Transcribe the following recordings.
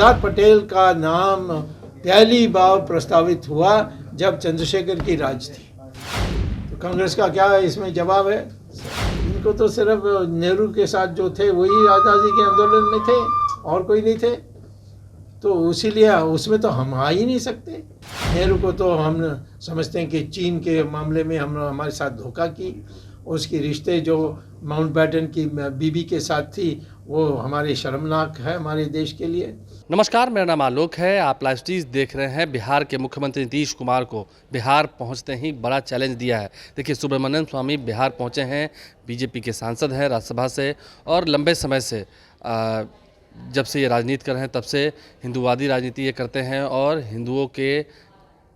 सरदार पटेल का नाम पहली बार प्रस्तावित हुआ जब चंद्रशेखर की राज थी। तो कांग्रेस का क्या इसमें जवाब है? इनको तो सिर्फ नेहरू के साथ जो थे वही आज़ादी के आंदोलन में थे और कोई नहीं थे। तो इसीलिए उसमें तो हम आ ही नहीं सकते। नेहरू को तो हम समझते हैं कि चीन के मामले में हम हमारे साथ धोखा की, उसकी रिश्ते जो माउंटबेटन की बीबी के साथ थी वो हमारे शर्मनाक है हमारे देश के लिए। नमस्कार, मेरा नाम आलोक है। आप लाइव स्ट्रीज देख रहे हैं। बिहार के मुख्यमंत्री नीतीश कुमार को बिहार पहुंचते ही बड़ा चैलेंज दिया है। देखिए, सुब्रमण्यम स्वामी बिहार पहुंचे हैं, बीजेपी के सांसद हैं राज्यसभा से, और लंबे समय से जब से ये राजनीति कर रहे हैं तब से हिंदूवादी राजनीति ये करते हैं और हिंदुओं के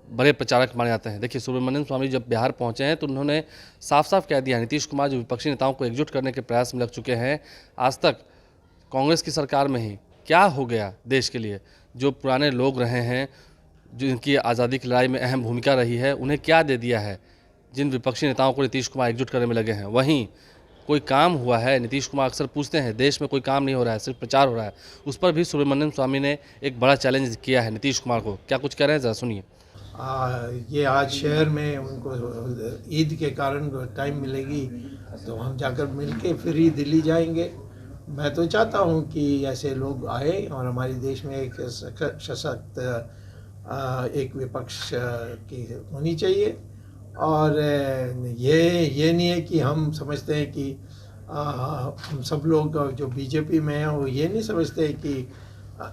बड़े प्रचारक माने जाते हैं। देखिए, सुब्रमण्यम स्वामी जब बिहार पहुंचे हैं तो उन्होंने साफ साफ कह दिया, नीतीश कुमार जो विपक्षी नेताओं को एकजुट करने के प्रयास में लग चुके हैं। आज तक कांग्रेस की सरकार में ही क्या हो गया देश के लिए, जो पुराने लोग रहे हैं, जो इनकी आज़ादी की लड़ाई में अहम भूमिका रही है, उन्हें क्या दे दिया है जिन विपक्षी नेताओं को नीतीश कुमार एकजुट करने में लगे हैं। वहीं कोई काम हुआ है? नीतीश कुमार अक्सर पूछते हैं देश में कोई काम नहीं हो रहा है, सिर्फ प्रचार हो रहा है। उस पर भी सुब्रमण्यम स्वामी ने एक बड़ा चैलेंज किया है नीतीश कुमार को। क्या कुछ कह रहे हैं, ज़रा सुनिए। ये आज शहर में उनको ईद के कारण टाइम मिलेगी तो हम जाकर मिलके फिर ही दिल्ली जाएंगे। मैं तो चाहता हूँ कि ऐसे लोग आए और हमारे देश में एक सशक्त एक विपक्ष की होनी चाहिए। और ये नहीं है कि हम समझते हैं कि हम सब लोग जो बीजेपी में हैं वो ये नहीं समझते कि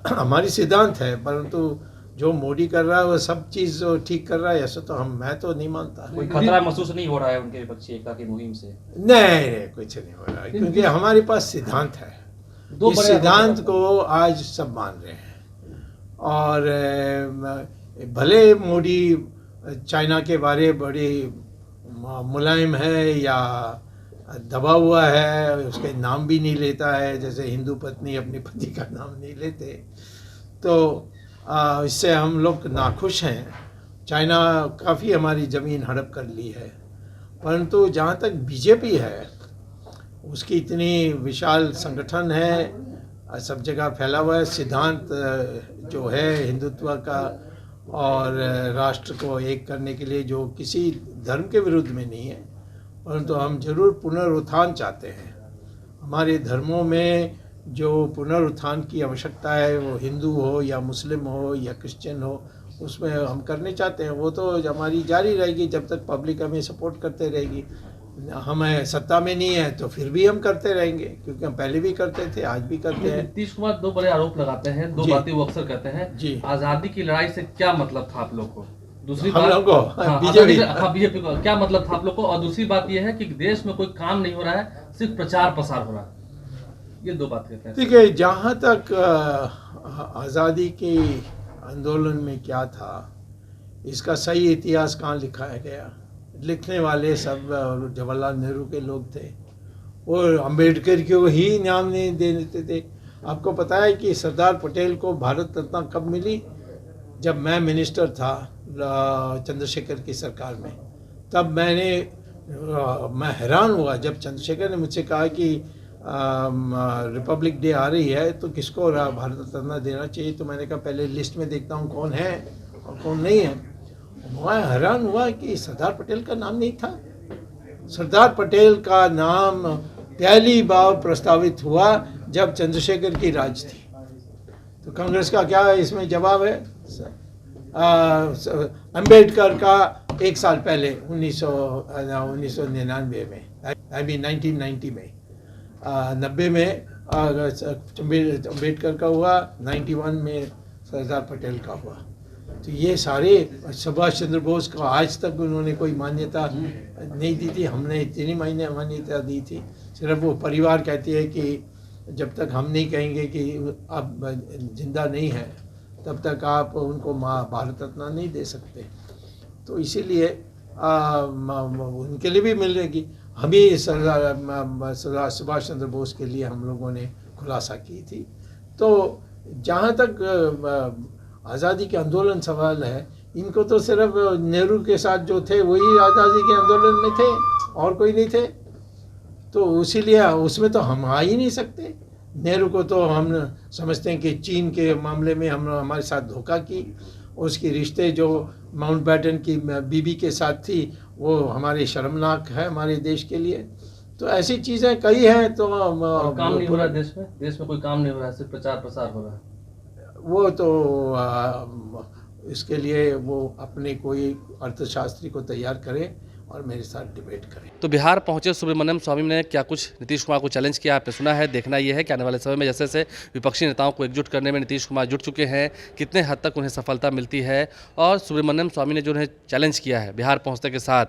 हमारी सिद्धांत है, परंतु जो मोदी कर रहा है वो सब चीज़ ठीक कर रहा है, ऐसा तो मैं तो नहीं मानता। कोई खतरा महसूस नहीं हो रहा है उनके विपक्षी एकता की मुहिम से? नहीं, कुछ नहीं हो रहा है, क्योंकि हमारे पास सिद्धांत है। इस सिद्धांत को आज सब मान रहे हैं। और भले मोदी चाइना के बारे बड़ी मुलायम है या दबा हुआ है, उसके नाम भी नहीं लेता है, जैसे हिंदू पत्नी अपने पति का नाम नहीं लेते, तो इससे हम लोग नाखुश हैं। चाइना काफ़ी हमारी ज़मीन हड़प कर ली है, परंतु जहाँ तक बीजेपी है उसकी इतनी विशाल संगठन है, सब जगह फैला हुआ है। सिद्धांत जो है हिंदुत्व का और राष्ट्र को एक करने के लिए, जो किसी धर्म के विरुद्ध में नहीं है, परंतु हम जरूर पुनरुत्थान चाहते हैं। हमारे धर्मों में जो पुनरुत्थान की आवश्यकता है, वो हिंदू हो या मुस्लिम हो या क्रिश्चियन हो, उसमें हम करने चाहते हैं। वो तो हमारी जारी रहेगी जब तक पब्लिक हमें सपोर्ट करते रहेगी। हम सत्ता में नहीं है तो फिर भी हम करते रहेंगे, क्योंकि हम पहले भी करते थे, आज भी करते हैं। नीतीश कुमार दो बड़े आरोप लगाते हैं, दो बातें वो अक्सर कहते हैं जी। आज़ादी की लड़ाई से क्या मतलब था आप लोग को? दूसरी बात को बीजेपी को क्या मतलब था आप लोग को? और दूसरी बात यह है कि देश में कोई काम नहीं हो रहा है, सिर्फ प्रचार प्रसार हो रहा है। ये दो बात कहते हैं। ठीक है, जहाँ तक आज़ादी के आंदोलन में क्या था, इसका सही इतिहास कहाँ लिखाया गया? लिखने वाले सब जवाहरलाल नेहरू के लोग थे, और अम्बेडकर को ही नाम नहीं दे देते थे। आपको पता है कि सरदार पटेल को भारत रत्न कब मिली? जब मैं मिनिस्टर था चंद्रशेखर की सरकार में, तब मैं हैरान हुआ जब चंद्रशेखर ने मुझसे कहा कि रिपब्लिक डे आ रही है तो किसको भारत रत्न देना चाहिए। तो मैंने कहा पहले लिस्ट में देखता हूँ कौन है और कौन नहीं है। मैं हैरान हुआ कि सरदार पटेल का नाम नहीं था। सरदार पटेल का नाम पहली बार प्रस्तावित हुआ जब चंद्रशेखर की राज थी। तो कांग्रेस का क्या इसमें जवाब है? अम्बेडकर का एक साल पहले 1999 में, 1990 में, 90 में अम्बेडकर का हुआ, 91 में सरदार पटेल का हुआ। तो ये सारे, सुभाष चंद्र बोस को आज तक उन्होंने कोई मान्यता नहीं दी थी, हमने इतनी मान्यता दी थी। सिर्फ वो परिवार कहती है कि जब तक हम नहीं कहेंगे कि आप जिंदा नहीं हैं तब तक आप उनको भारत रत्न नहीं दे सकते। तो इसीलिए उनके लिए भी मिलेगी। हम ही सरदार सुभाष चंद्र बोस के लिए हम लोगों ने खुलासा की थी। तो जहाँ तक आज़ादी के आंदोलन सवाल है, इनको तो सिर्फ नेहरू के साथ जो थे वही आज़ादी के आंदोलन में थे और कोई नहीं थे। तो इसीलिए उसमें तो हम आ ही नहीं सकते। नेहरू को तो हम समझते हैं कि चीन के मामले में हम हमारे साथ धोखा की, उसकी रिश्ते जो माउंटबेटन की बीबी के साथ थी वो हमारे शर्मनाक है हमारे देश के लिए। तो ऐसी चीज़ें कई हैं। तो और काम नहीं हो रहा है देश में कोई काम नहीं हो रहा है, सिर्फ प्रचार प्रसार हो रहा है। वो तो इसके लिए वो अपने कोई अर्थशास्त्री को तैयार करें और मेरे साथ डिबेट करें। तो बिहार पहुंचे सुब्रमण्यम स्वामी ने क्या कुछ नीतीश कुमार को चैलेंज किया, आपने सुना है। देखना यह है कि आने वाले समय में जैसे जैसे विपक्षी नेताओं को एकजुट करने में नीतीश कुमार जुट चुके हैं, कितने हद तक उन्हें सफलता मिलती है। और सुब्रमण्यम स्वामी ने जो उन्हें चैलेंज किया है बिहार पहुँचने के साथ,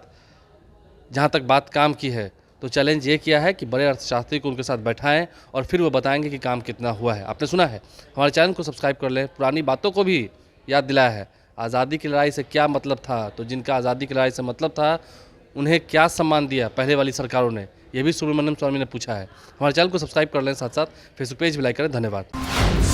जहाँ तक बात काम की है, तो चैलेंज ये किया है कि बड़े अर्थशास्त्री को उनके साथ बैठाएं और फिर वो बताएंगे कि काम कितना हुआ है। आपने सुना है। हमारे चैनल को सब्सक्राइब कर लें, पुरानी बातों को भी याद दिलाया है। आज़ादी की लड़ाई से क्या मतलब था, तो जिनका आज़ादी की लड़ाई से मतलब था उन्हें क्या सम्मान दिया पहले वाली सरकारों ने, ये भी सुब्रमण्यम स्वामी ने पूछा है। हमारे चैनल को सब्सक्राइब कर लें, साथ साथ फेसबुक पेज भी लाइक करें। धन्यवाद।